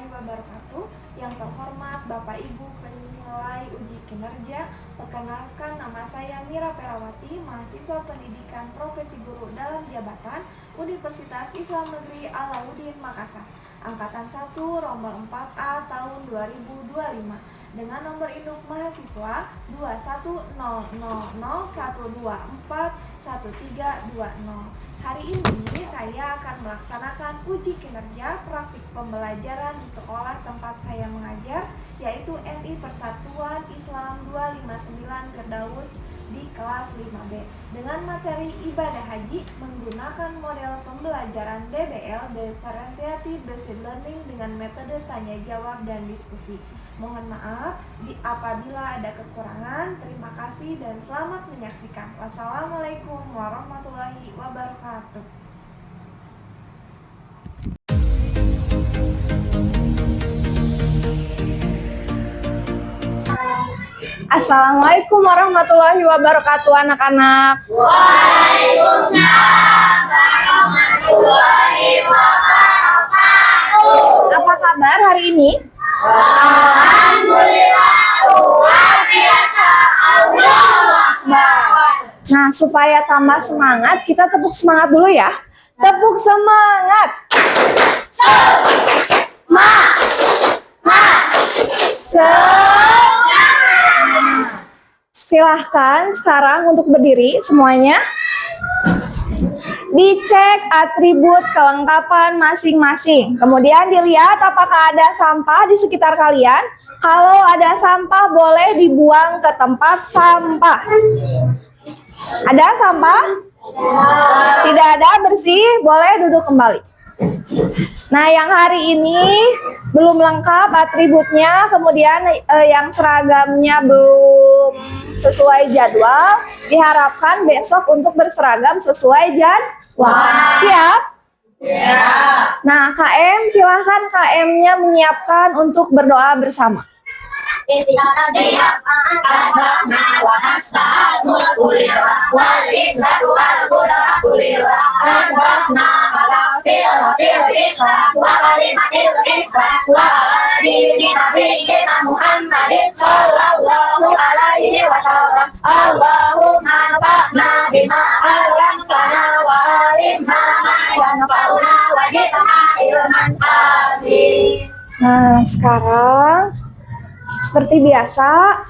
warahmatullahi wabarakatuh. Yang terhormat Bapak Ibu penilai uji kinerja, perkenalkan nama saya Mira Perawati, mahasiswa pendidikan profesi guru dalam jabatan Universitas Islam Negeri Alauddin Makassar, Angkatan 1 Rombel 4A tahun 2025 dengan nomor induk mahasiswa 21000124132. Hari ini saya akan melaksanakan uji kinerja praktik pembelajaran di sekolah tempat saya mengajar, yaitu MI Persatuan Islam 259 Firdaus di kelas 5B dengan materi ibadah haji menggunakan model pembelajaran DBL Differentiated Basic Learning dengan metode tanya jawab dan diskusi. Mohon maaf apabila ada kekurangan. Terima kasih dan selamat menyaksikan. Wassalamualaikum warahmatullahi wabarakatuh. Assalamualaikum warahmatullahi wabarakatuh, anak-anak. Waalaikumsalam warahmatullahi wabarakatuh. Apa kabar hari ini? Alhamdulillah, luar biasa. Allahu Akbar. Nah, supaya tambah semangat, kita tepuk semangat dulu ya. Tepuk semangat. Silahkan sekarang untuk berdiri semuanya. Dicek atribut kelengkapan masing-masing. Kemudian dilihat apakah ada sampah di sekitar kalian. Kalau ada sampah boleh dibuang ke tempat sampah. Ada sampah? Tidak ada, bersih, boleh duduk kembali. Nah, yang hari ini belum lengkap atributnya, kemudian yang seragamnya belum sesuai jadwal, diharapkan besok untuk berseragam sesuai jadwal. Siap? Siap. Nah, KM, silahkan KM-nya menyiapkan untuk berdoa bersama. Asbahna wa asbahal mulku lillah wal izzatu wal qudratu lillah. Asbahna ala fi'il islam wa kalimatil ikhlas wa ala dini nabiyyina Muhammadin sallallahu alaihi wasallam. Allahumma nafa'na bima 'allamtana wa 'allimna ma yanfa'una wa zidna ilman. Amin. Nah, sekarang seperti biasa,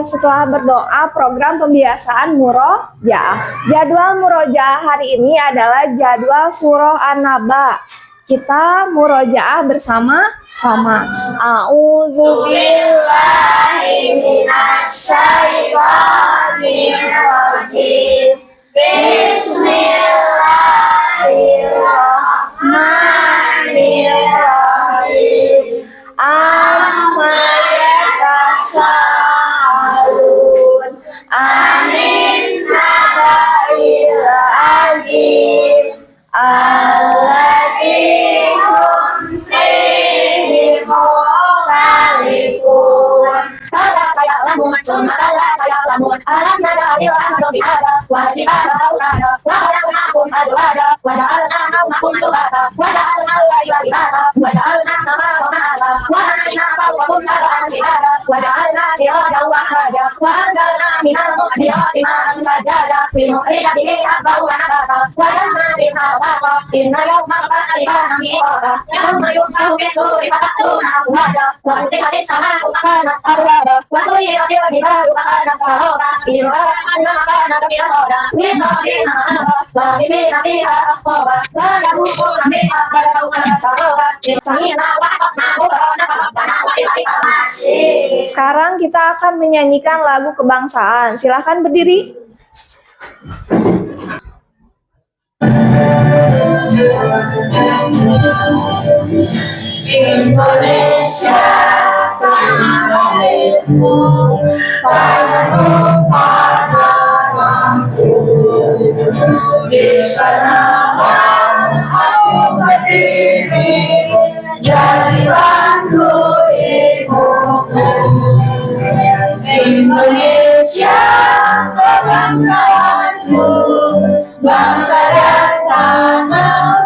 setelah berdoa program pembiasaan murojaah. Jadwal murojaah hari ini adalah jadwal surah An-Naba. Kita murojaah bersama-sama. A'udzubillahi minasyaitonir rajim. Bismillahirrahmanirrahim. Amma yatasaalun anin naba'il azim alladzi hum fihi mukhtalifun. Kala saya'lamun summa kala saya'lamun alam nadari wa amadu bihada wa jibala aulada wa khalaqnakum azwaja wa ja'alna nawmakum subata wa ja'alna al-laila libasa wa ja'alna an-nahara ma'asa wa ja'alna fawqakum sab'an shihada wa ja'alna sirajan wa haja wa anzalna minal mu'sirati ma'an sajjaja linukhrija bihi habban wa nabata wa jannatin alwaqa inna yawmal fasli kana miqata yawma yunfahu bis-suri fata'tuna afwaja wa futihatis sama'u fakanat abwaba wa suyiratil jibalu fakanat saraba illa annama kanat mirasada lillaghina amanu wa bisina fiha aqaba la yamuquna fiha bardan wa saraba samina wa taqna bukrana rabbana wa ilaikal masir. Sekarang kita akan menyanyikan lagu kebangsaan. Silahkan berdiri. Indonesia tanah airku, tanah tumpahku, di sanalah aku berdiri, jadi bantu ibuku. Indonesia kebangsaanku, bangsa dan tanah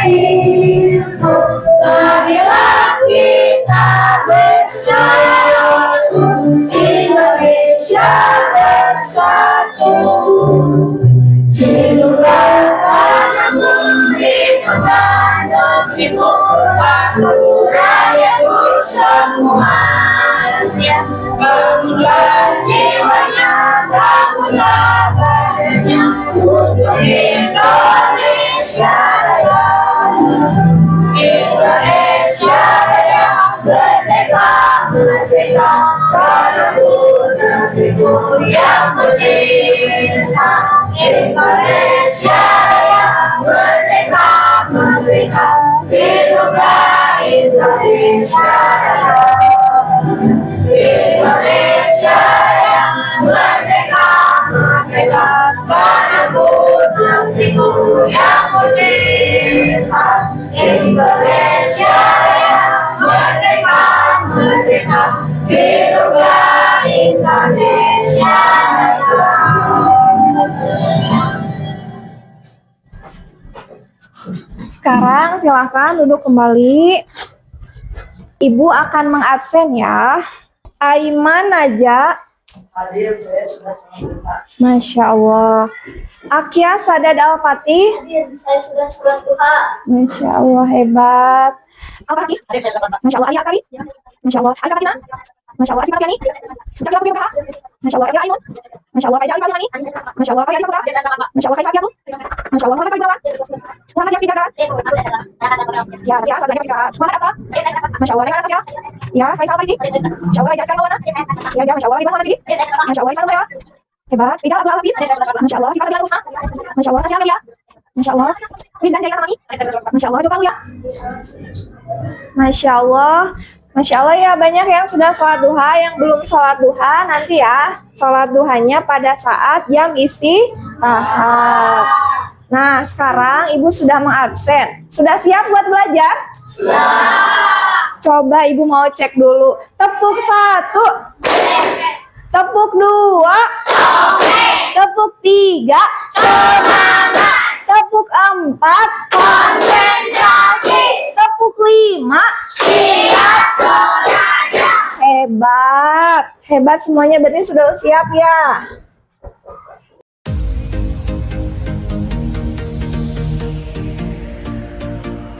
airku, laki-laki bersatu, Indonesia bersatu. Hiduplah tanahku, hiduplah negeriku, seluruh rakyatku semuanya. Bangunlah jiwanya, bangunlah badannya, untuk Indonesia Raya. Indonesia Raya, merdeka, merdeka, tanahku, negeriku yang kucinta. Indonesia Raya, merdeka, merdeka, hiduplah Indonesia Raya. Indonesia Raya, merdeka, merdeka, tanahku, negeriku yang kucinta. Indonesia Raya, merdeka, merdeka, hiduplah Indonesia Raya. Sekarang silahkan duduk kembali. Ibu akan mengabsen ya. Aiman Naja. Hadir, saya sudah sampai Pak. Masya Allah. Akia Sadad Al-Fatih. Hadir, saya sudah sholat duha. Masya Allah, hebat. Al-Fatih. Hadir, saya sudah Pak. Masya Allah, Alia Akari. Masya Allah, Alika Fatima. Masya Allah, Asima Rafiani. Zakira Putri Berkah. Masya Allah, Ria Ainun. Masya Allah, Fajar Al-Fatihani. Masya Allah, Fajar Al-Putra. Masya Allah, Kaisa Abiatu. Masya Allah, Muhammad Fadil. Muhammad Yasir Gagaran. Ya, ya, sabar, ya, Muhammad Atta. Masya Allah, Reka Anastasia. Ya, Faisal Al-Farisi. Masya Allah, Raja Sekarang Maulana. Ya, ya, Masya Allah, Ridwan Muhammad Sidi. Masya Allah, Rizal Mubarak. Hebat. Ida Abdul Al-Habib. Masya Allah, Sifat Sabilan Husna. Masya Allah, Tasya Amelia. Masya Allah, Rizan Jaya Ramani. Masya Allah, Joko ya. Masya Allah. Masya Allah ya, banyak yang sudah sholat duha, yang belum sholat duha nanti ya sholat duhanya pada saat jam istirahat. Nah, sekarang ibu sudah mengabsen. Sudah siap buat belajar? Sudah. Coba ibu mau cek dulu. Tepuk 1. Tepuk 2. Tepuk 3. Semangat. Tepuk 4. Konsentrasi. Tepuk 5. Siap belajar. Hebat. Hebat semuanya, berarti sudah siap ya.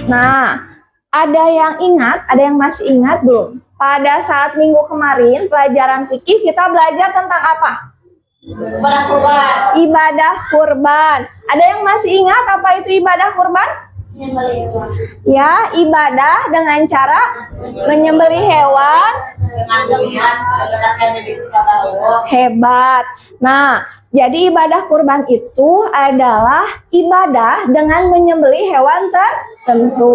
Nah, ada yang ingat, ada yang masih ingat belum? Pada saat minggu kemarin, pelajaran fikih kita belajar tentang apa? Ibadah kurban. Ibadah kurban. Ada yang masih ingat apa itu ibadah kurban? Ya, ibadah dengan cara menyembelih hewan. Dengan demikian, mendekatkan diri kepada Allah. Hebat. Nah, jadi ibadah kurban itu adalah ibadah dengan menyembelih hewan tertentu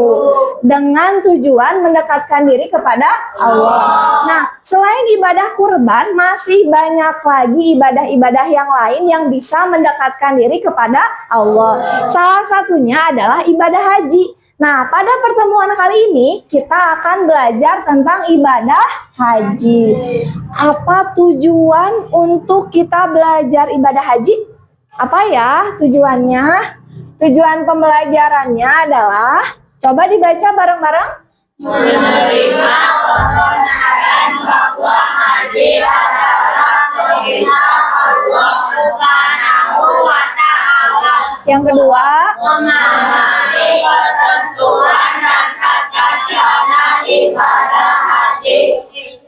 dengan tujuan mendekatkan diri kepada Allah. Nah, selain ibadah kurban, masih banyak lagi ibadah-ibadah yang lain yang bisa mendekatkan diri kepada Allah. Salah satunya adalah ibadah haji. Nah, pada pertemuan kali ini kita akan belajar tentang ibadah haji. Apa tujuan untuk kita belajar ibadah haji? Apa ya tujuannya? Tujuan pembelajarannya adalah, coba dibaca bareng-bareng. Menerima kebenaran bahwa haji adalah perintah Allah Subhanahu wa Ta'ala. Yang kedua, Memahami ketentuan dan tata cara ibadah haji.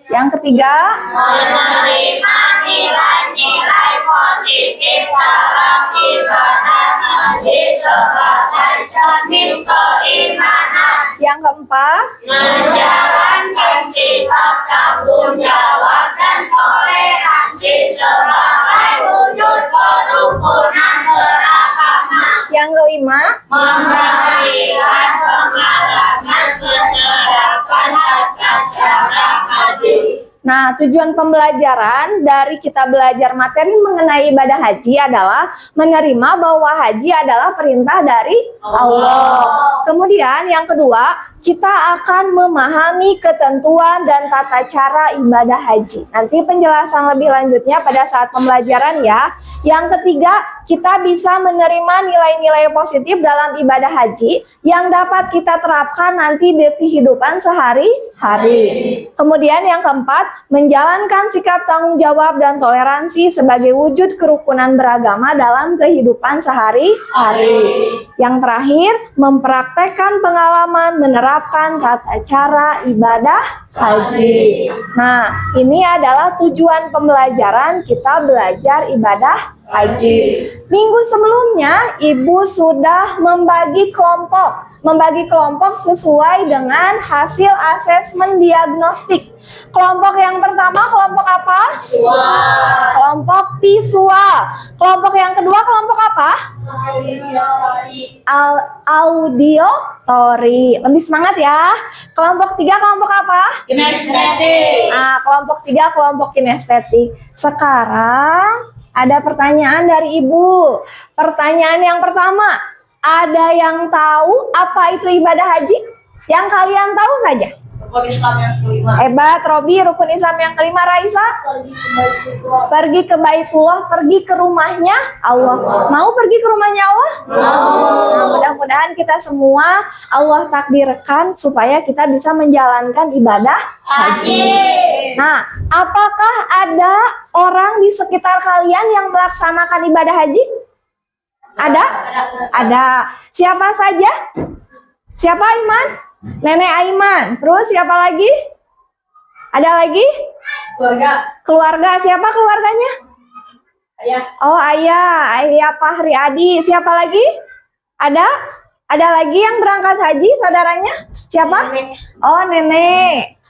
yang ketiga, Menerima nilai-nilai positif dalam ibadah haji sebagai cermin keimanan. yang keempat, Menjalankan sikap tanggung jawab dan toleransi sebagai wujud kerukunan beragama. yang kelima, Memperhatikan pengalaman menerapkan tata cara haji. Nah, tujuan pembelajaran dari kita belajar materi mengenai ibadah haji adalah menerima bahwa haji adalah perintah dari Allah. Kemudian yang kedua, kita akan memahami ketentuan dan tata cara ibadah haji. Nanti penjelasan lebih lanjutnya pada saat pembelajaran ya. Yang ketiga, kita bisa menerima nilai-nilai positif dalam ibadah haji yang dapat kita terapkan nanti di kehidupan sehari-hari. Kemudian yang keempat, menjalankan sikap tanggung jawab dan toleransi sebagai wujud kerukunan beragama dalam kehidupan sehari-hari. Yang terakhir, mempraktekkan pengalaman menerapkan tata cara ibadah haji. Nah, ini adalah tujuan pembelajaran kita belajar ibadah haji. Minggu sebelumnya, Ibu sudah membagi kelompok sesuai dengan hasil asesmen diagnostik. Kelompok yang pertama, kelompok apa? Kelompok visual. Kelompok yang kedua, kelompok apa? Audiotori. Lebih semangat ya. Kelompok tiga, kelompok apa? Kinestetik. Nah, kelompok tiga, kelompok kinestetik. Sekarang ada pertanyaan dari Ibu. Pertanyaan yang pertama, ada yang tahu apa itu ibadah haji? Yang kalian tahu saja. Rukun Islam yang kelima. Hebat, Robi. Rukun Islam yang kelima, Raisa? Pergi ke Baitullah, pergi ke rumahnya Allah. Mau pergi ke rumahnya Allah? Nah, mudah-mudahan kita semua Allah takdirkan supaya kita bisa menjalankan ibadah haji. Nah, apakah ada orang di sekitar kalian yang melaksanakan ibadah haji? Ada? Ada. Siapa saja? Siapa, Aiman? Nenek Aiman. Terus siapa lagi? Ada lagi? Keluarga. Siapa keluarganya? Ayah. Oh, ayah Fahri Adi. Siapa lagi? Ada? Ada lagi yang berangkat haji, saudaranya? Siapa? Nenek. Oh, nenek.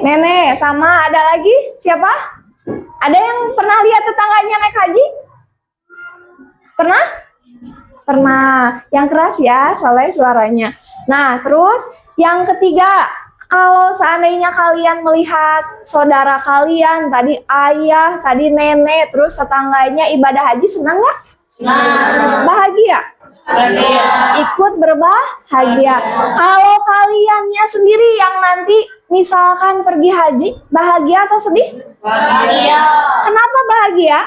Nenek, sama ada lagi? Siapa? Ada yang pernah lihat tetangganya naik haji? Pernah? Pernah. Yang keras ya, soalnya suaranya. Nah, terus yang ketiga, kalau seandainya kalian melihat saudara kalian, tadi ayah, tadi nenek, terus tetangganya ibadah haji, senang nggak? Bahagia? Ikut berbahagia. Kalau kaliannya sendiri yang nanti misalkan pergi haji, bahagia atau sedih? Bahagia. Kenapa bahagia?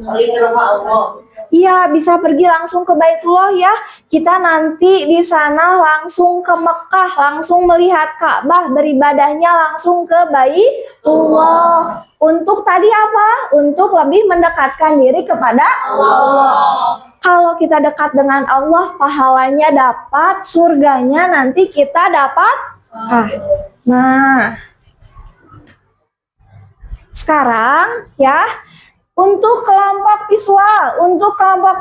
Pergi ke rumah Allah. Iya, bisa pergi langsung ke Baitullah ya. Kita nanti di sana langsung ke Mekah, langsung melihat Ka'bah, beribadahnya langsung ke Baitullah. Untuk tadi apa? Untuk lebih mendekatkan diri kepada Allah. Kalau kita dekat dengan Allah, pahalanya dapat, surganya nanti kita dapat. Nah, sekarang ya. Untuk kelompok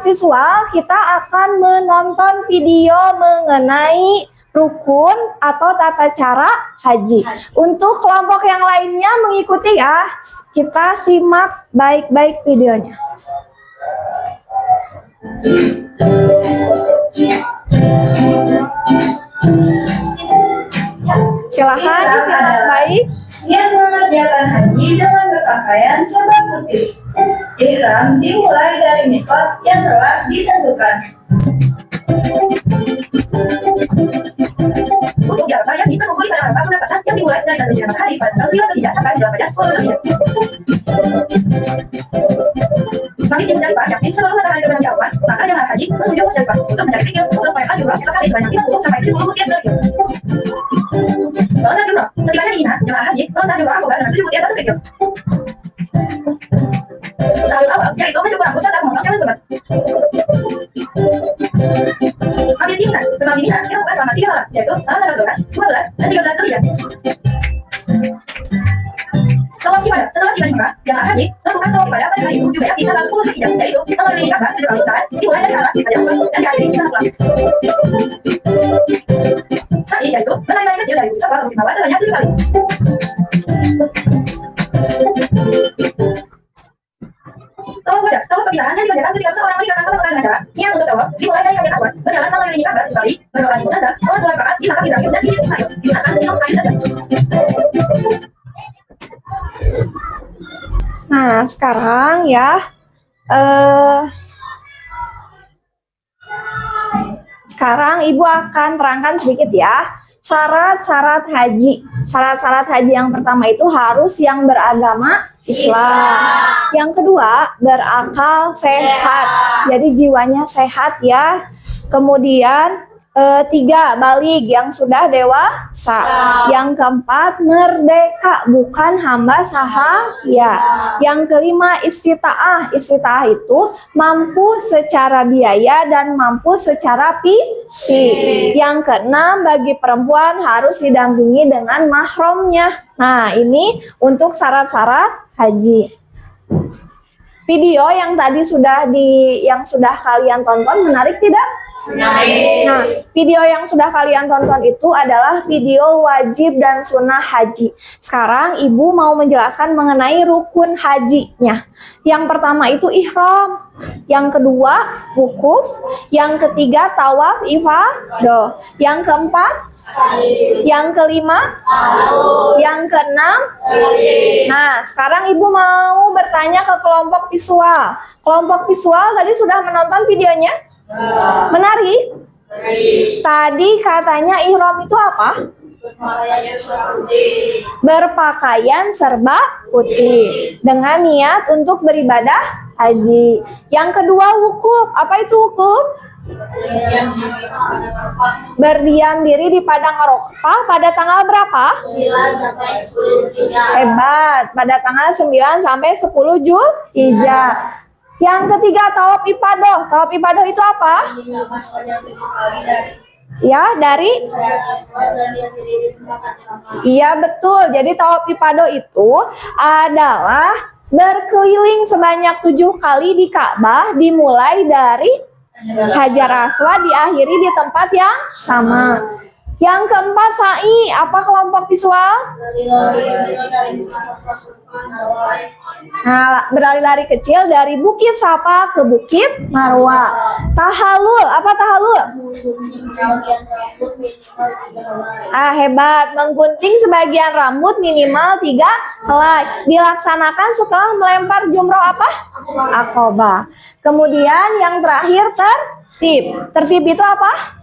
visual kita akan menonton video mengenai rukun atau tata cara haji. Untuk kelompok yang lainnya mengikuti ya, kita simak baik-baik videonya. Silahkan disimak baik. Dia mengerjakan haji dengan berpakaian serba putih. Ihram dimulai dari mikot yang telah ditentukan. Untuk jarak yang ditempuh pada Arafah penampasan yang dimulai dari tanggal matahari pada tanggal 9 Dzulhijjah sampai 8 Dzulhijjah. Bagi tim Musdalifah yakin sebelum matahari terbenam jauhan, maka jemaah haji menuju Musdalifah untuk mencari fikir untuk merayakan jumrah esok hari sebanyak 50 sampai 70 tiap berikut. Melontar jumrah, setibanya di Mina, jemaah haji melontar jumrah akobah dengan 70 tiap batu kerikil. Tahun awal, yaitu mencukur rambut serta memotong hewan kurban. Mabit di Mina, bermalam di Mina dilakukan selama 3 malam, yaitu malam tanggal 11, 12, dan 13 Dzulhijjah. Tawaf ibadah, setelah tiba di Mekah, jemaah haji melakukan tawaf ibadah pada hari itu juga di tanggal 10 Dzulhijjah, yaitu mengelilingi Ka'bah 7 kali putaran, dimulai dari arah Hajar Aswad dan diakhiri di sana pulang. Sa'i yaitu menari kecil dari Safa ke Bukit Mawar sebanyak 7 kali. Tawaf wada, tawaf perpisahan yang dikerjakan ketika seorang meninggalkan kota Mekah dengan cara niat untuk tawaf dimulai dari Hajar Aswad, berjalan mengelilingi Ka'bah 7 kali, berdoa di munazah, sholat 2 rakaat di makam Ibrahim dan di Ismail, disunahkan minum air saja. Nah, sekarang ya, sekarang Ibu akan terangkan sedikit ya. syarat-syarat haji. Syarat-syarat haji yang pertama itu harus yang beragama Islam. Yang kedua, berakal sehat. Jadi jiwanya sehat ya. Kemudian 3, balik yang sudah dewasa. Yang keempat, merdeka, bukan hamba sahaya. Yang kelima, istita'ah. Istita'ah itu mampu secara biaya dan mampu secara fisik. Yang keenam, bagi perempuan harus didampingi dengan mahramnya. Nah, ini untuk syarat-syarat haji. Video yang tadi sudah kalian tonton menarik tidak? Nah, video yang sudah kalian tonton itu adalah video wajib dan sunnah haji. Sekarang Ibu mau menjelaskan mengenai rukun hajinya. Yang pertama itu ihram, yang kedua wukuf, yang ketiga tawaf ifadah, yang keempat, yang kelima, yang keenam. Nah, sekarang Ibu mau bertanya ke kelompok visual. Kelompok visual tadi sudah menonton videonya? Menarik. Tadi katanya ihram itu apa? Berpakaian serba putih dengan niat untuk beribadah haji. Yang kedua wukuf. Apa itu wukuf? Berdiam diri di padang Arafah pada tanggal berapa? 9 sampai 10 Zulhijjah. Hebat. Pada tanggal 9 sampai 10 Zulhijjah. Yang ketiga tawaf ifadah. Tawaf ifadah itu apa? Ya, dari? Iya, betul. Jadi tawaf ifadah itu adalah berkeliling sebanyak 7 kali di Ka'bah, dimulai dari Hajar Aswad, diakhiri di tempat yang sama. Yang keempat sa'i. Apa kelompok visual? Nah, berlari-lari kecil dari Bukit Safa ke Bukit Marwa. Tahalul. Apa tahalul? Hebat. Menggunting sebagian rambut minimal 3 helai. Dilaksanakan setelah melempar jumroh apa? Aqobah. Kemudian yang terakhir tertib. Tertib itu apa?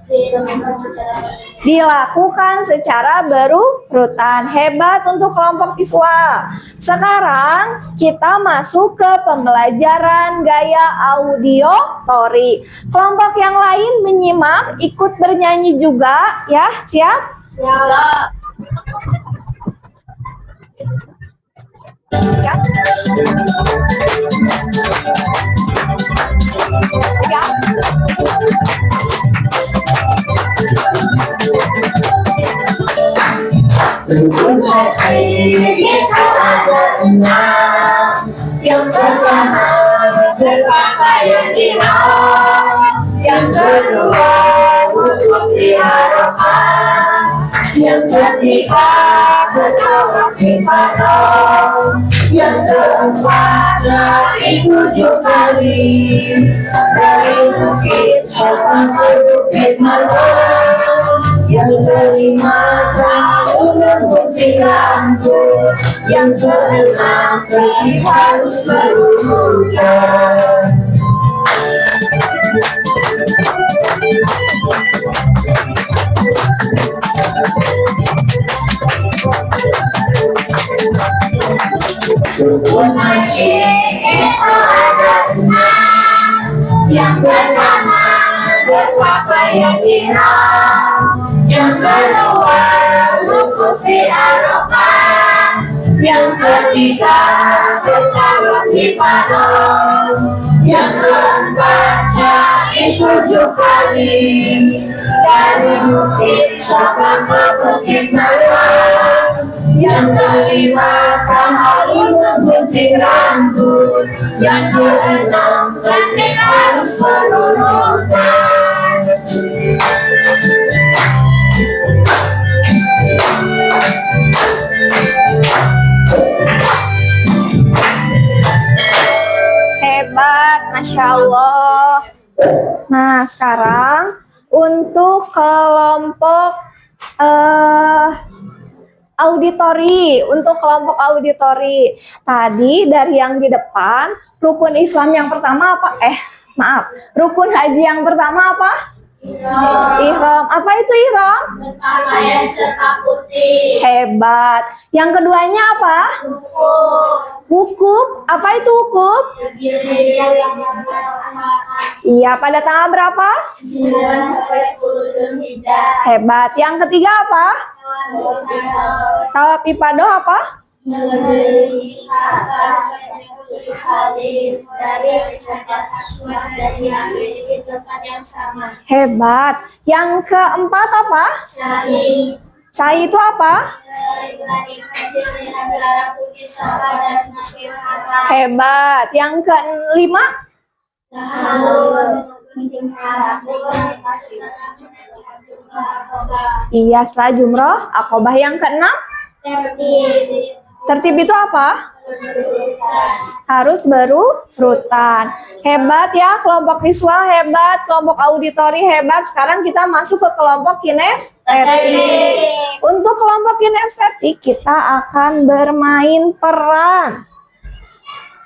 Dilakukan secara berurutan. Hebat untuk kelompok visual. Sekarang kita masuk ke pembelajaran gaya audiotori. Kelompok yang lain menyimak, ikut bernyanyi juga ya. Siap? Ya. Rukun haji itu ada 6. Yang pertama berpakaian ihram, yang kedua wukuf di Arafah, yang ketiga bertawaf ifadah, yang keempat sa'i 7 kali dari Bukit Safa ke Bukit Marwa, yang kelima tahu menggunting rambut, yang keenam pergi harus berurutan. Rukun haji itu ada 6. Yang pertama berpakaian ihram, yang kedua wukuf di Arafah, yang ketiga bertawaf ifadah, yang keempat sa'i 7 kali dari Bukit Safa ke Bukit Marwa, yang kelima tahalul menggunting rambut, yang keenam pergi harus berurutan. Hebat, Masya Allah. Nah, sekarang untuk kelompok auditori. Untuk kelompok auditori, tadi dari yang di depan, rukun Islam yang pertama apa? Rukun haji yang pertama apa? Ihram. Apa itu ihram? Berpakaian serba putih. Hebat. Yang keduanya apa? Wukuf. Apa itu wukuf? Iya, pada tanggal berapa? 9 sampai 10 Dzulhijjah. Hebat. Yang ketiga apa? Tawaf ifadah apa? Dari Hajar Aswad dan diakhiri di tempat yang sama. Hebat. Yang keempat apa? Syari Sa'i itu apa? geladi kecil dengan darah putih sabar dan semakin hangat. Hebat. Yang kelima? Iya, setelah jumroh. Aqobah. Yang keenam? Tertib itu apa? Harus berurutan. Hebat ya, kelompok visual hebat, kelompok auditori hebat. Sekarang kita masuk ke kelompok kinestetik. Untuk kelompok kinestetik kita akan bermain peran.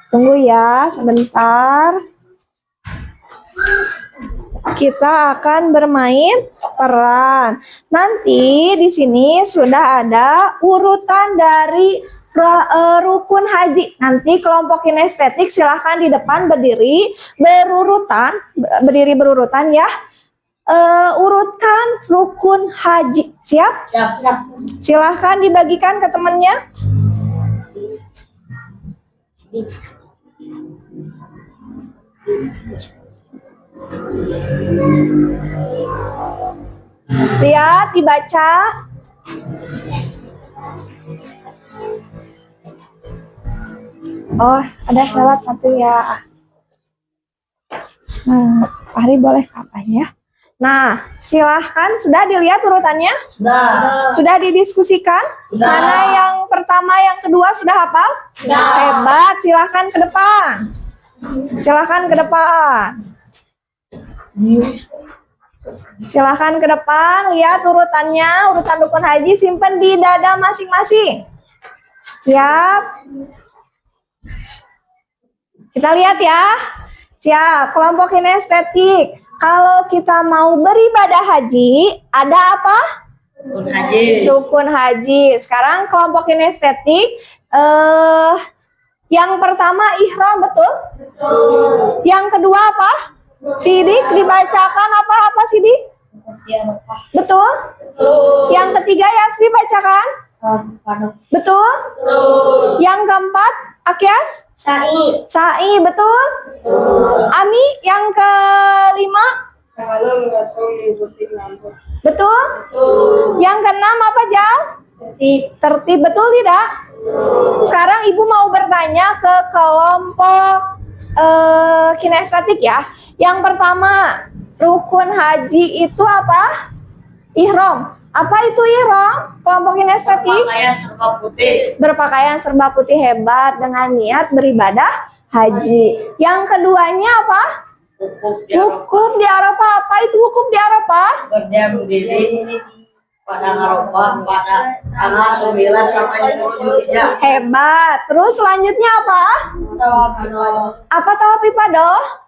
Tunggu ya, sebentar. Kita akan bermain peran. Nanti di sini sudah ada urutan dari rukun haji. Nanti kelompok kinestetik silahkan di depan berdiri berurutan ya. Urutkan rukun haji. Siap? Siap. Silahkan dibagikan ke temannya. Lihat, dibaca. Oh, ada lewat satu ya. Fahri boleh kapan ya? Nah, silahkan. Sudah dilihat urutannya? Sudah didiskusikan? Mana yang pertama, yang kedua sudah hafal? Hebat, silahkan ke depan. Silahkan ke depan. Silahkan ke depan, lihat urutannya, urutan rukun haji, simpan di dada masing-masing. Siap? Kita lihat ya. Siap, kelompok kinestetik. Kalau kita mau beribadah haji, ada apa? Rukun haji. Sekarang kelompok kinestetik, yang pertama ihram, betul? Yang kedua apa? Sidik, dibacakan apa Sidik? Betul? Yang ketiga Yasri bacakan? Betul? Yang keempat Akyas? Sa'i, betul? Ami, yang kelima? Betul? Yang keenam apa Jal? Tertib, betul tidak? Sekarang Ibu mau bertanya ke kelompok kinestetik ya. Yang pertama, rukun haji itu apa? Ihram. Apa itu ihram? Kelompok kinestetik? Berpakaian serba putih. Berpakaian serba putih, hebat, dengan niat beribadah haji. Yang keduanya apa? Wukuf di Arafah. Apa itu wukuf di Arafah? Berdiam diri pada Arafah pada tanggal 9 sampai 10 Dzulhijjah. Hebat. Terus selanjutnya apa? Apa tawaf ifadah?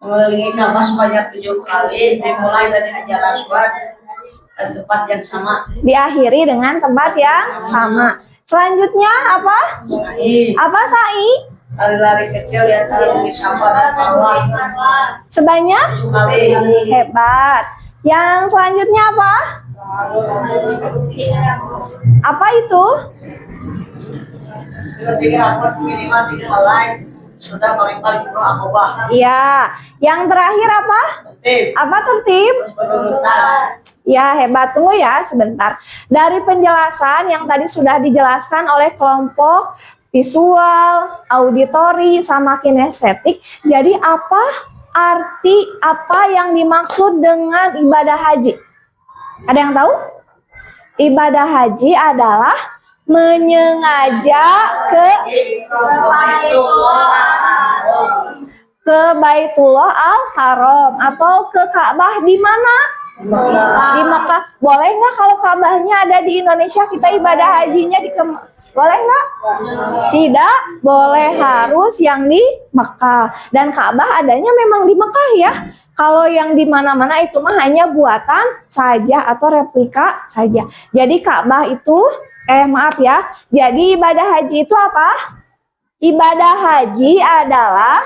Mengelilingi Ka'bah sebanyak 7 kali, dimulai dari Hajar Aswad dan tempat yang sama. Diakhiri dengan tempat yang sama. Selanjutnya apa? Sa'i, Apa sa'i? lari-lari kecil di antara Bukit Safa dan Marwah. Sebanyak? 7 kali. Hebat. Yang selanjutnya apa? Apa itu? Ketika rambut minimal 3 helai sudah melempar jumroh Aqobah. Iya. Yang terakhir apa? Tertib, Apa tertib? berurutan. Ya, hebat. Tunggu ya sebentar. Dari penjelasan yang tadi sudah dijelaskan oleh kelompok visual, auditori, sama kinestetik. Jadi apa arti, apa yang dimaksud dengan ibadah haji? Ada yang tahu? Ibadah haji adalah menyengaja ke Baitullah Al-Haram atau ke Ka'bah di mana? Di Mekah. Boleh nggak kalau Ka'bahnya ada di Indonesia, kita ibadah hajinya boleh nggak? Tidak boleh, harus yang di Mekah. Dan Ka'bah adanya memang di Mekah ya. Kalau yang di mana-mana itu mah hanya buatan saja atau replika saja. Jadi Ka'bah itu, maaf ya. Jadi ibadah haji itu apa? Ibadah haji adalah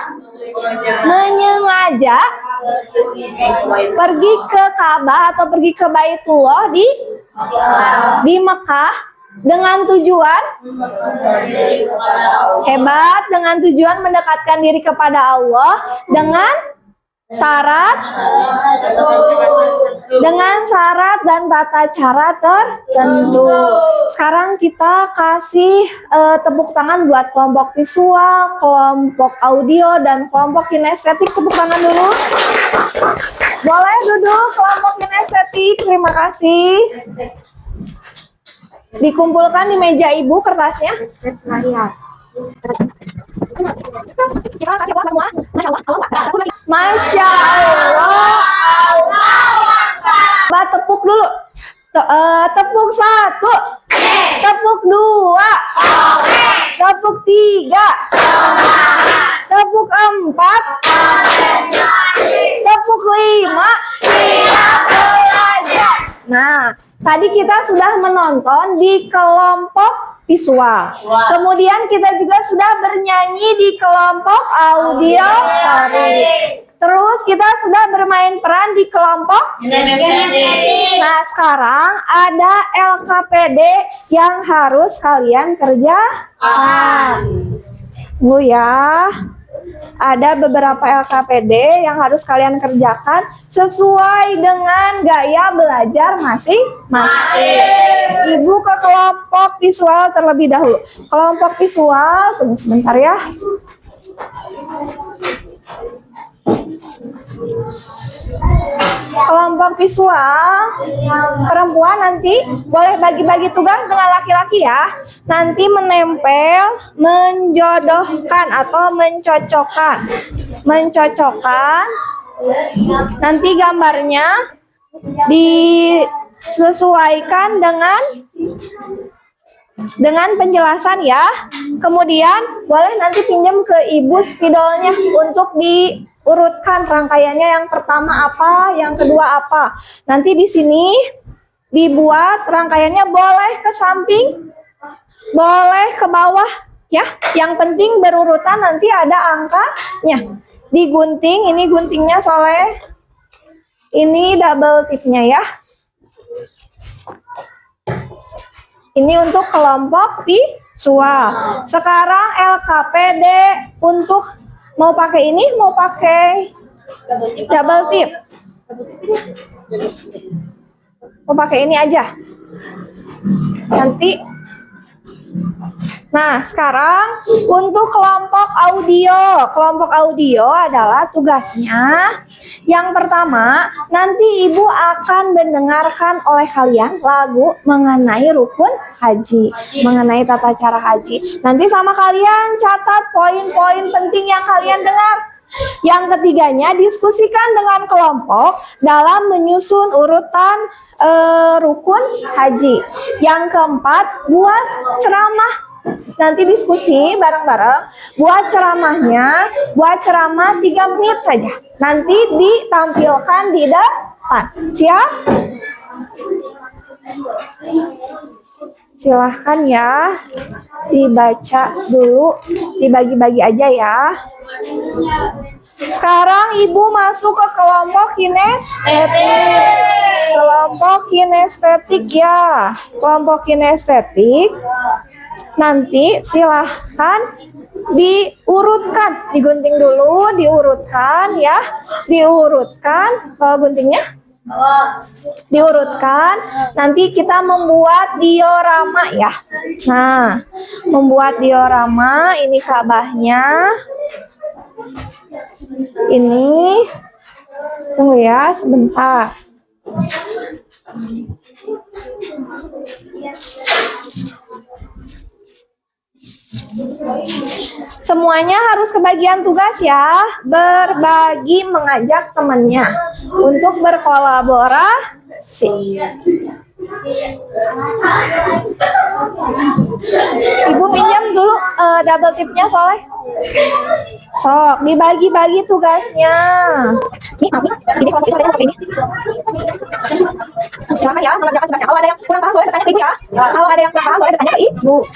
menyengaja pergi ke Ka'bah atau pergi ke Baitullah di Mekah dengan tujuan hebat, dengan tujuan mendekatkan diri kepada Allah dengan syarat dan tata cara tertentu. Sekarang kita kasih tepuk tangan buat kelompok visual, kelompok audio, dan kelompok kinestetik. Tepuk tangan dulu. Boleh duduk kelompok kinestetik. Terima kasih. Dikumpulkan di meja ibu kertasnya. Kita kasih puasa semua. Masya Allah. Masya Allah. Mbak tepuk dulu. Tepuk 1. Tepuk 2. Tepuk 3. Tepuk 4. Tepuk 5. Siap belajar. Nah, tadi kita sudah menonton di kelompok visual. Kemudian kita juga sudah bernyanyi di kelompok audio. Terus kita sudah bermain peran di kelompok. Nah, sekarang ada LKPD yang harus kalian kerjakan. Tunggu ya. Ada beberapa LKPD yang harus kalian kerjakan sesuai dengan gaya belajar masing-masing. Ibu ke kelompok visual terlebih dahulu. Kelompok visual, tunggu sebentar ya. Kelompok visual perempuan nanti boleh bagi-bagi tugas dengan laki-laki ya. Nanti menempel, menjodohkan atau mencocokkan. Nanti gambarnya disesuaikan dengan penjelasan ya. Kemudian boleh nanti pinjam ke ibu spidolnya untuk diurutkan rangkaiannya, yang pertama apa, yang kedua apa. Nanti di sini dibuat rangkaiannya, boleh ke samping, boleh ke bawah ya. Yang penting berurutan, nanti ada angkanya. Digunting, ini guntingnya Soleh. Ini double tipnya ya. Ini untuk kelompok visual. Sekarang LKPD untuk mau pakai ini, mau pakai double tip. Mau pakai ini aja. Nanti. Nah, sekarang untuk kelompok audio. Kelompok audio adalah tugasnya. Yang pertama, nanti ibu akan mendengarkan oleh kalian lagu mengenai rukun haji, mengenai tata cara haji. Nanti sama kalian catat poin-poin penting yang kalian dengar. Yang ketiganya, diskusikan dengan kelompok dalam menyusun urutan rukun haji. Yang keempat, buat ceramah. Nanti diskusi bareng-bareng, buat ceramah 3 menit saja. Nanti ditampilkan di depan. Siap? Silahkan ya, dibaca dulu, dibagi-bagi aja ya. Sekarang ibu masuk ke kelompok kinestetik. Kelompok kinestetik ya. Kelompok kinestetik. Nanti silahkan diurutkan, digunting dulu, diurutkan ya, diurutkan guntingnya, diurutkan. Nanti kita membuat diorama ya. Nah, membuat diorama, ini Ka'bahnya. Ini, tunggu ya sebentar. Semuanya harus kebagian tugas ya, berbagi mengajak temannya. untuk berkolaborasi. Ibu pinjam dulu double tipnya Soleh. Sok, dibagi-bagi tugasnya. Ini Mami, ini kelompok itu ada yang pakai ini. Silakan ya mengerjakan tugasnya. Kalau ada yang kurang paham boleh bertanya ke ibu ya. Kalau ada yang kurang paham boleh bertanya ke ibu.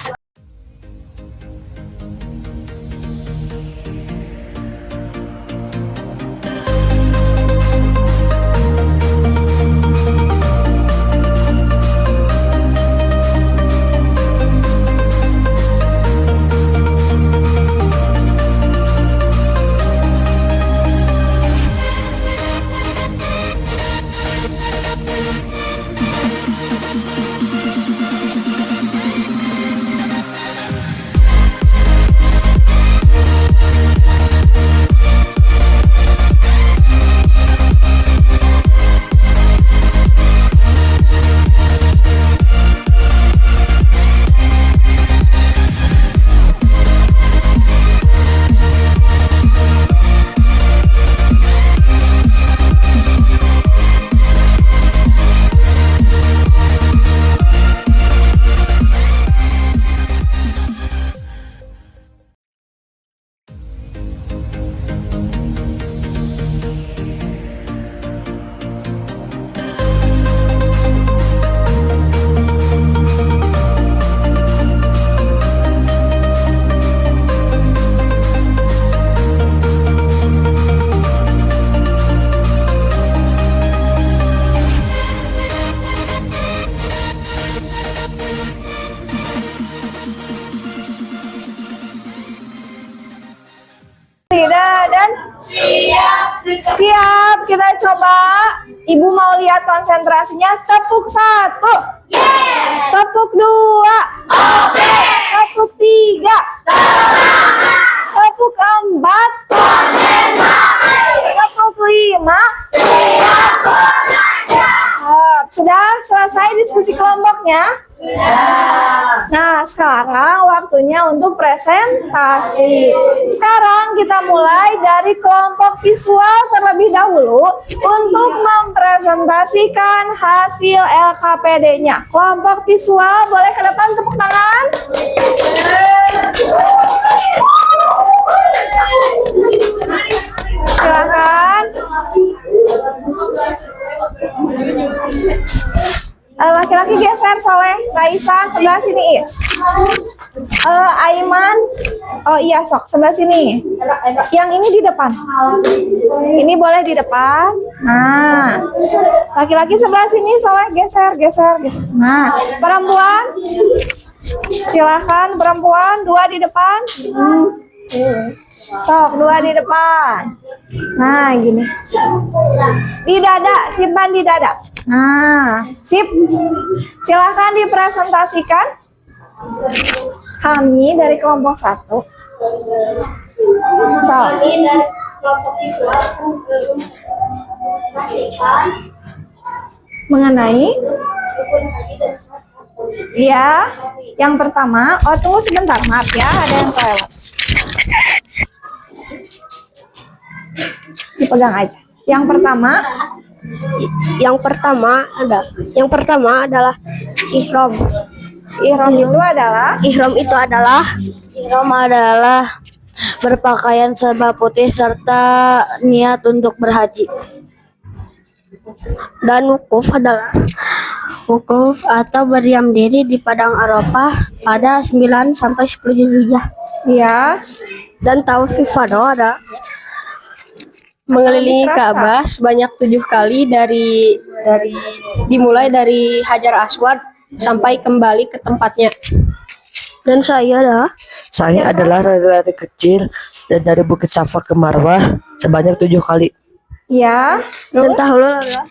Tidak dan siap. Kita coba. Ibu mau lihat konsentrasinya. Tepuk 1. Tepuk 2. Tepuk 3. Tepuk 4. Tepuk 5. Sudah selesai diskusi kelompoknya? Nah, sekarang waktunya untuk presentasi. Sekarang kita mulai dari kelompok visual terlebih dahulu untuk mempresentasikan hasil LKPD-nya. Kelompok visual boleh ke depan tepuk tangan. Silakan. Laki-laki geser Soleh, Raisa sebelah sini Is. Aiman, oh iya sok sebelah sini. Yang ini di depan. Ini boleh di depan. Nah, laki-laki sebelah sini Soleh geser. Nah, perempuan, silahkan perempuan 2 di depan. Sok 2 di depan. Nah gini. Di dada, simpan di dada. Nah, sip. Silahkan dipresentasikan. Kami dari kelompok 1. Kami dari kelompok visual mengenai iya, yang pertama, oh tunggu sebentar, maaf ya, ada yang kelewat. Dipegang aja. Yang pertama adalah ihram. Ihram itu adalah berpakaian serba putih serta niat untuk berhaji. Dan wukuf atau berdiam diri di padang Arafah pada 9 sampai 10 Zulhijjah. Iya. Dan tawaf ifadah ada mengelilingi Ka'bah sebanyak 7 kali dimulai dari Hajar Aswad sampai kembali ke tempatnya. Dan saya adalah lari kecil dan dari Bukit Safa ke Marwah sebanyak 7 kali. Ya. Dan tahlul adalah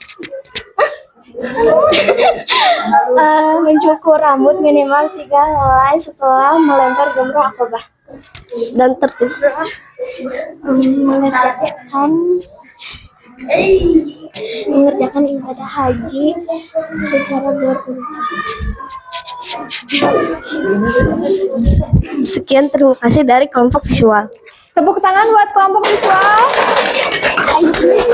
mencukur rambut minimal 3 helai setelah melempar jamrah Aqabah. Dan tertib mengerjakan ibadah haji secara berurutan. Sekian, terima kasih dari kelompok visual. Tepuk tangan buat kelompok visual.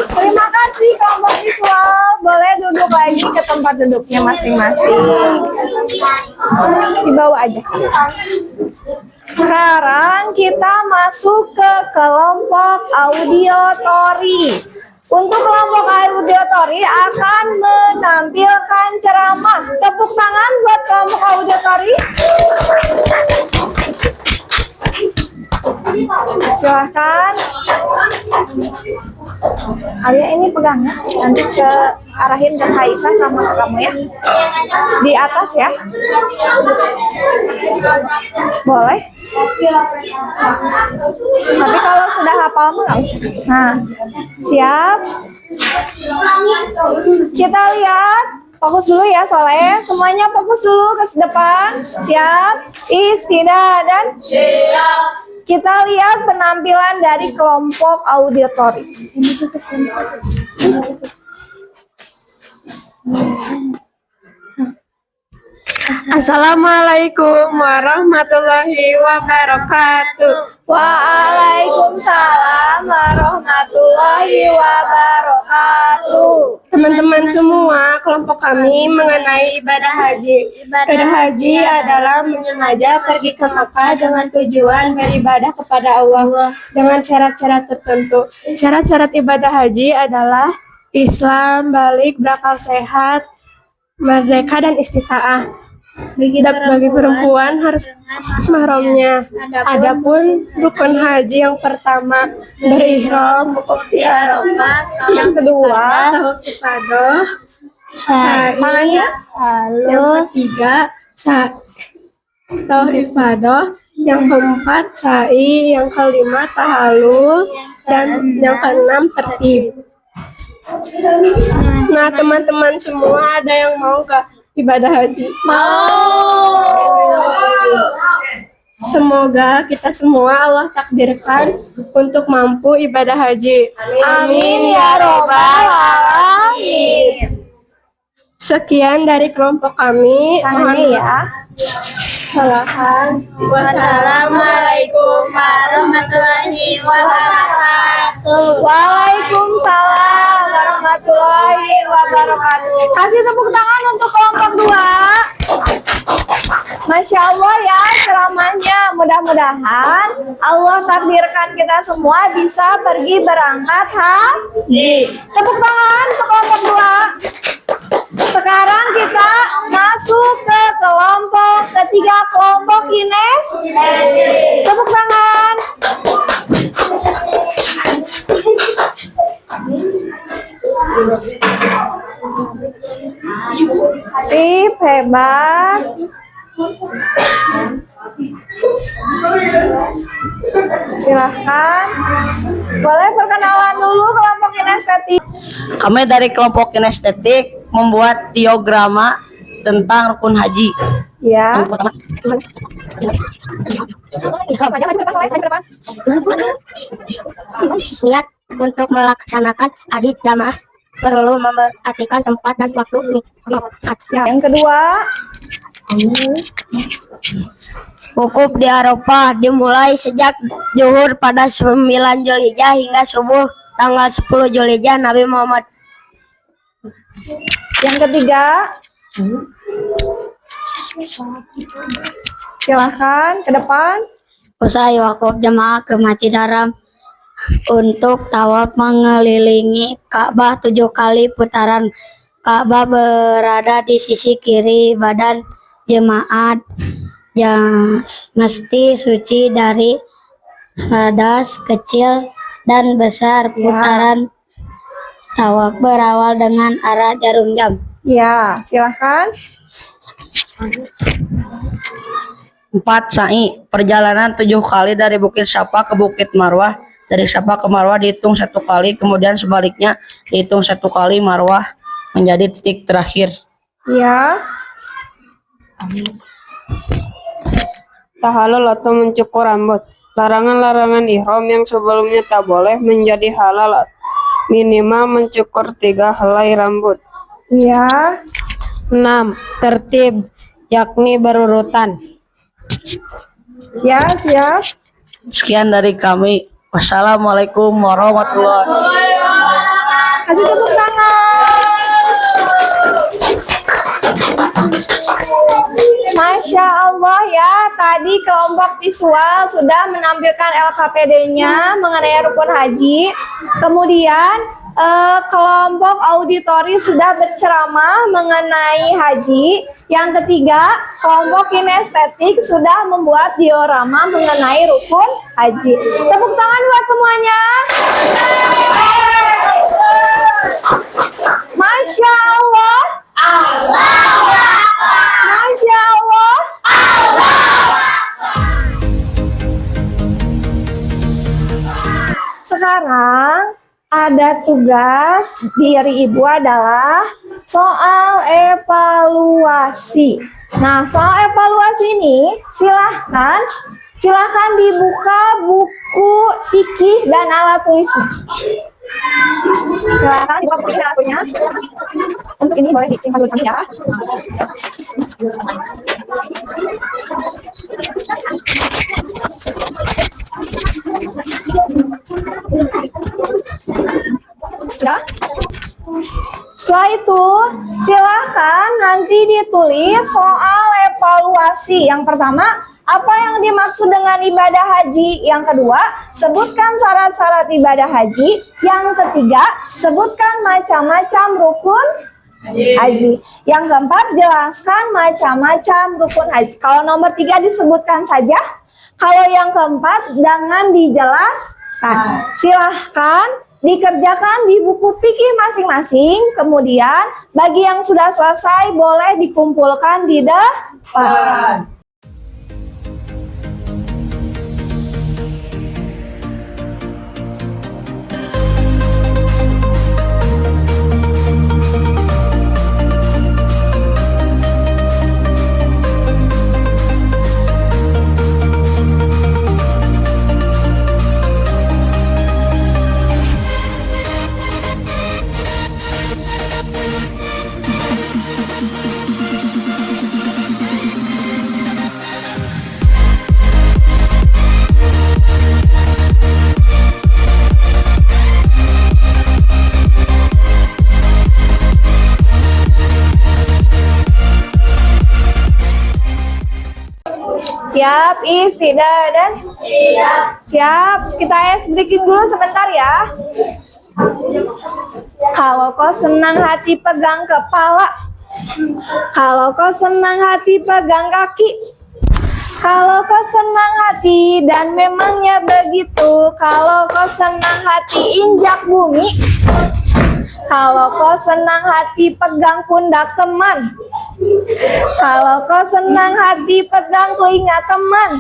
Terima kasih kelompok visual. Boleh duduk lagi ke tempat duduknya masing-masing. Dibawa aja. Sekarang kita masuk ke kelompok auditori. Untuk kelompok auditori akan menampilkan ceramah. Tepuk tangan buat kelompok auditori. Silahkan. Alia ini pegang ya, nanti ke arahin ke Kaisa sama ke kamu ya. Di atas ya. Boleh. Tapi kalau sudah hafal mah nggak usah. Nah, siap. Kita lihat. Fokus dulu ya Soleh. Semuanya fokus dulu ke depan. Siap. Istidah dan siap. Kita lihat penampilan dari kelompok auditori. Assalamualaikum warahmatullahi wabarakatuh. Waalaikumsalam warahmatullahi wabarakatuh. Teman-teman semua, kelompok kami mengenai ibadah haji. Ibadah haji adalah menyengaja pergi ke Makkah dengan tujuan beribadah kepada Allah dengan syarat-syarat tertentu. Syarat-syarat ibadah haji adalah Islam, balik, berakal sehat, merdeka, dan istita'ah. Bagi perempuan harus mahramnya. Adapun rukun haji yang pertama berihram, wukuf di Arafah. Yang kedua, tawaf ifadah, sa'i. Yang ketiga, tawaf ifadah. Yang keempat, sa'i. Yang kelima, tahallul. Dan yang keenam, tertib. Nah, teman-teman semua ada yang mau gak ibadah haji? Semoga kita semua Allah takdirkan untuk mampu ibadah haji. amin ya robbal alamin. Sekian dari kelompok kami. Tangannya ya. Salahan. Wassalamualaikum warahmatullahi wabarakatuh. Waalaikumsalam warahmatullahi wabarakatuh. Kasih tepuk tangan untuk kelompok 2. Masya Allah ya ceramahnya. Mudah-mudahan Allah takdirkan kita semua bisa pergi berangkat haji. Tepuk tangan untuk kelompok 2. Sekarang kita masuk ke kelompok ketiga, kelompok kinestetik. Tepuk tangan. Sip, hebat. Silahkan. Boleh perkenalan dulu kelompok kinestetik. Kami dari kelompok kinestetik membuat diagrama tentang rukun haji. Ya. Yang pertama, Saja maju ke depan, Soleh. Maju ke depan. Niat untuk melaksanakan haji jamaah perlu memperhatikan tempat dan waktu miqat. Ya, yang kedua. Wukuf di Arafah dimulai sejak zuhur pada 9 Zulhijjah hingga subuh tanggal 10 Zulhijjah. Nabi Muhammad. Yang ketiga. Silahkan ke depan. Usai wakuf jamaah ke Masjid Haram untuk tawaf mengelilingi Ka'bah 7 kali putaran. Ka'bah berada di sisi kiri badan jemaat. Mesti suci dari hadas kecil dan besar. Putaran tawaf berawal dengan arah jarum jam. Ya, silahkan. 4. Sa'i, perjalanan 7 kali dari Bukit Safa ke Bukit Marwah. Dari Safa ke Marwah dihitung 1 kali, kemudian sebaliknya dihitung 1 kali Marwah menjadi titik terakhir. Ya. Tahallul atau mencukur rambut. Larangan-larangan ihram yang sebelumnya tak boleh menjadi halal. Minimal mencukur 3 helai rambut. Ya. 6. Tertib, yakni berurutan. Ya, siap. Sekian dari kami. Wassalamualaikum warahmatullahi wabarakatuh. Kasih tepuk tangan. Masya Allah ya, tadi kelompok visual sudah menampilkan LKPD-nya mengenai rukun haji. Kemudian kelompok auditori sudah berceramah mengenai haji. Yang ketiga, kelompok kinestetik sudah membuat diorama mengenai rukun haji. Tepuk tangan buat semuanya. Masya Allah. Masya Allah. Sekarang ada tugas dari ibu adalah soal evaluasi. Nah, soal evaluasi ini silahkan dibuka buku fikih dan alat tulisnya. Silahkan dibuka buku fikih dan alat tulisnya. Untuk ini boleh disimpan dulu ya. Sudah? Setelah itu, silahkan nanti ditulis soal evaluasi. Yang pertama, apa yang dimaksud dengan ibadah haji? Yang kedua, sebutkan syarat-syarat ibadah haji. Yang ketiga, sebutkan macam-macam rukun haji. Yang keempat, jelaskan macam-macam rukun haji. Kalau nomor 3 disebutkan saja. Kalau yang keempat, jangan dijelaskan. Silahkan dikerjakan di buku fikih masing-masing. Kemudian bagi yang sudah selesai boleh dikumpulkan di depan. Siap, istidah dan siap. Kita breaking dulu sebentar ya. Kalau kau senang hati pegang kepala, kalau kau senang hati pegang kaki, kalau kau senang hati dan memangnya begitu, kalau kau senang hati injak bumi, kalau kau senang hati pegang pundak teman, kalau kau senang hati pegang telinga teman,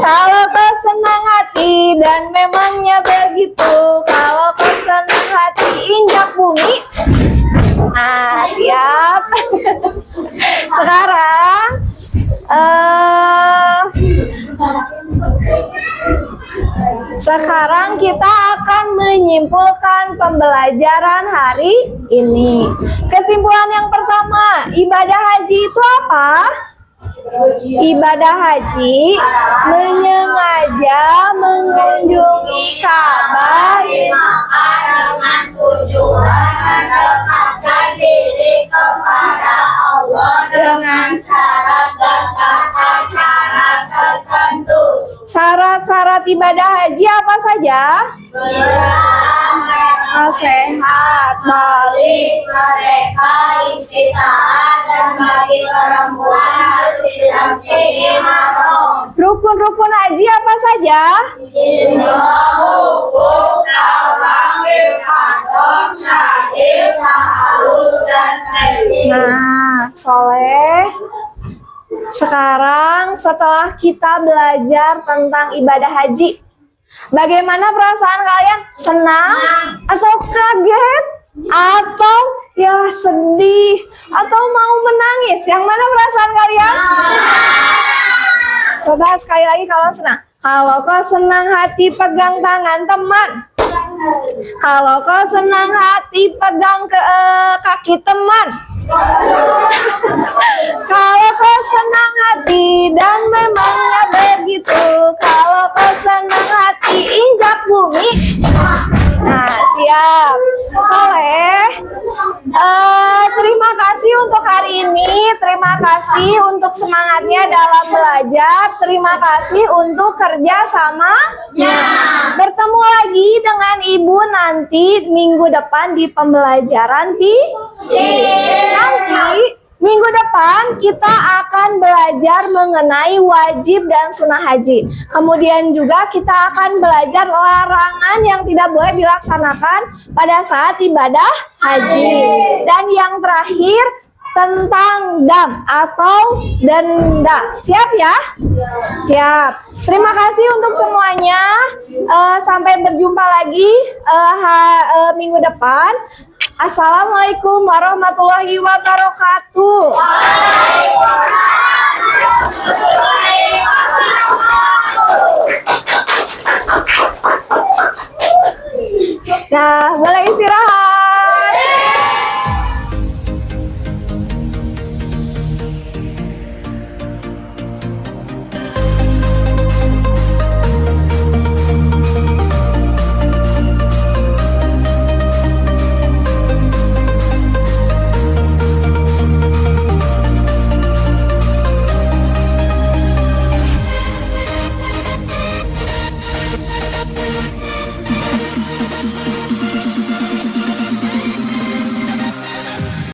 kalau kau senang hati dan memangnya begitu, kalau kau senang hati injak bumi. Nah, siap. Sekarang kita akan menyimpulkan pembelajaran hari ini. Kesimpulan yang pertama, ibadah haji itu apa? Ibadah haji menyengaja mengunjungi Ka'bah dengan tujuan mendekatkan diri kepada Allah dengan syarat serta syarat tertentu. Syarat-syarat ibadah haji apa saja? Sehat, balik, Mereka istitaat dan bagi perempuan harus didampingi mahram. rukun-rukun haji apa saja? Nah, Soleh, sekarang setelah kita belajar tentang ibadah haji, bagaimana perasaan kalian? Senang? Atau kaget? Atau ya sedih? Atau mau menangis? Yang mana perasaan kalian? Coba sekali lagi kalau senang. Kalau kau senang hati pegang tangan teman. Kalau kau senang hati pegang kaki teman. Kalau kau senang hati dan memangnya begitu. Kalau kasih untuk semangatnya dalam belajar. Terima kasih untuk kerja samanya. Bertemu lagi dengan Ibu nanti minggu depan di pembelajaran nanti minggu depan kita akan belajar mengenai wajib dan sunnah haji. Kemudian juga kita akan belajar larangan yang tidak boleh dilaksanakan pada saat ibadah haji. Dan yang terakhir tentang dam atau denda. Siap ya? Siap. Terima kasih untuk semuanya. Sampai berjumpa lagi minggu depan. Assalamualaikum warahmatullahi wabarakatuh.